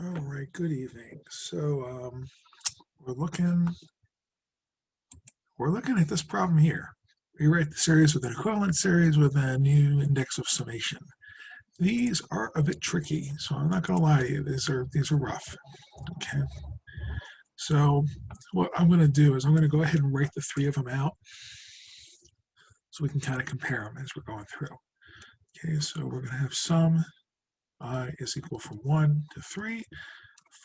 All right, good evening. So we're looking at this problem here. Rewrite the series with an equivalent series with a new index of summation. These are a bit tricky, so I'm not going to lie to you. These are rough. Okay. So what I'm going to do is I'm going to go ahead and write the three of them out, so we can kind of compare them as we're going through. Okay. So we're going to have sum I is equal from 1 to 3,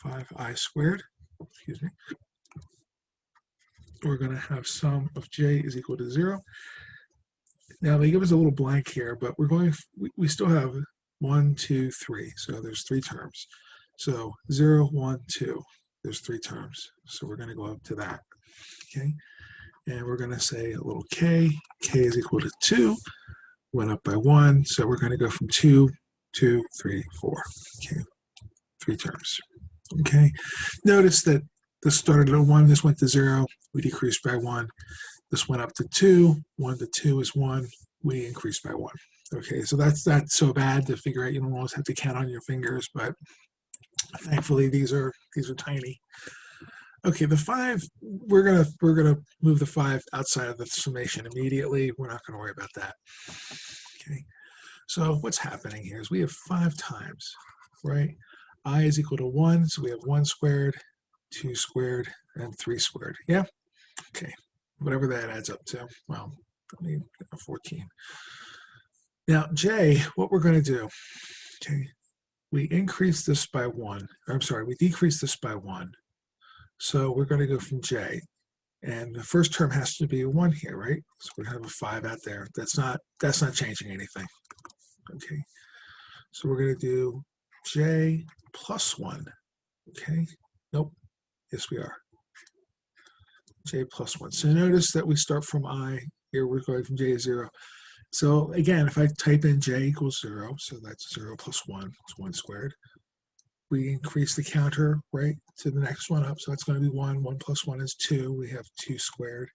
5i squared. Excuse me. We're going to have sum of j is equal to 0. Now they give us a little blank here, but we still have 1, 2, 3. So there's three terms. So 0, 1, 2. There's three terms. So we're going to go up to that. Okay. And we're going to say a little k. K is equal to 2. Went up by 1. So we're going to go from 2, 2, 3, 4. Okay. Three terms. Okay. Notice that this started at 1. This went to 0. We decreased by 1. This went up to 2. 1 to 2 is 1. We increased by 1. Okay, so that's not so bad to figure out. You don't always have to count on your fingers, but thankfully these are tiny. Okay, the 5, we're gonna move the 5 outside of the summation immediately. We're not gonna worry about that. Okay, so what's happening here is we have 5 times, right? I is equal to 1, so we have 1 squared, 2 squared, and 3 squared. Yeah. Okay. Whatever that adds up to. Well, 14. Now, j, what we're going to do, okay, we increase this by 1. I'm sorry, we decrease this by 1. So we're going to go from j. And the first term has to be a 1 here, right? So we're going to have a 5 out there. That's not changing anything. Okay. So we're going to do j plus 1. Okay. Nope. Yes, we are. J plus 1. So notice that we start from I. Here we're going from j to 0. So again, if I type in j equals 0, so that's 0 plus 1, it's 1 squared. We increase the counter, right, to the next one up. So that's going to be 1. 1 plus 1 is 2. We have 2 squared.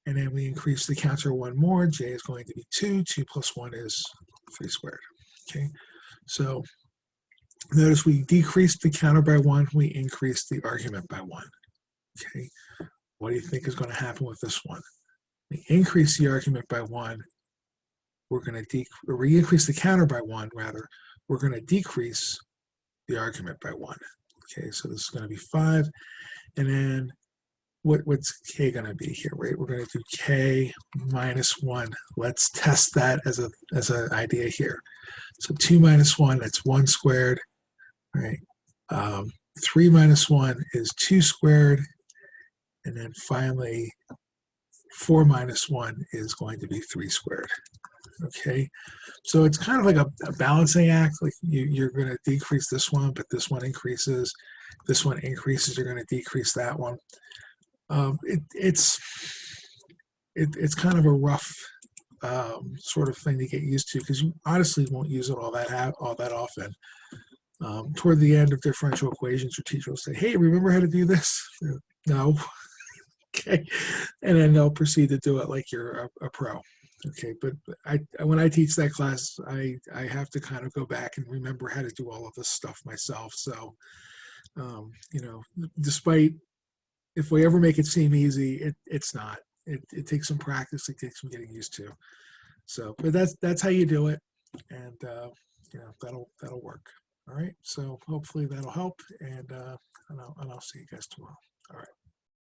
And then we increase the counter 1 more. J is going to be 2. 2 plus 1 is 3 squared. Okay. So notice we decreased the counter by 1. We increased the argument by 1. Okay. What do you think is going to happen with this one? We increase the argument by 1. We're going to increase the counter by 1, rather. We're going to decrease the argument by 1. Okay, so this is going to be 5. And then what's k going to be here, right? We're going to do k minus 1. Let's test that as an idea here. So 2 minus 1, that's 1 squared, right? 3 minus 1 is 2 squared. And then finally, 4 minus 1 is going to be 3 squared. Okay, so it's kind of like a balancing act. Like you're going to decrease this one, but this one increases. This one increases. You're going to decrease that one. It's kind of a rough sort of thing to get used to, because you honestly won't use it all that often. Toward the end of differential equations, your teacher will say, "Hey, remember how to do this?" No. Okay, and then they'll proceed to do it like you're a pro. Okay, but when I teach that class, I have to kind of go back and remember how to do all of this stuff myself. So, despite, if we ever make it seem easy, it's not. It takes some practice. It takes some getting used to. So, but that's how you do it, and that'll work. All right. So hopefully that'll help, and I'll see you guys tomorrow. All right.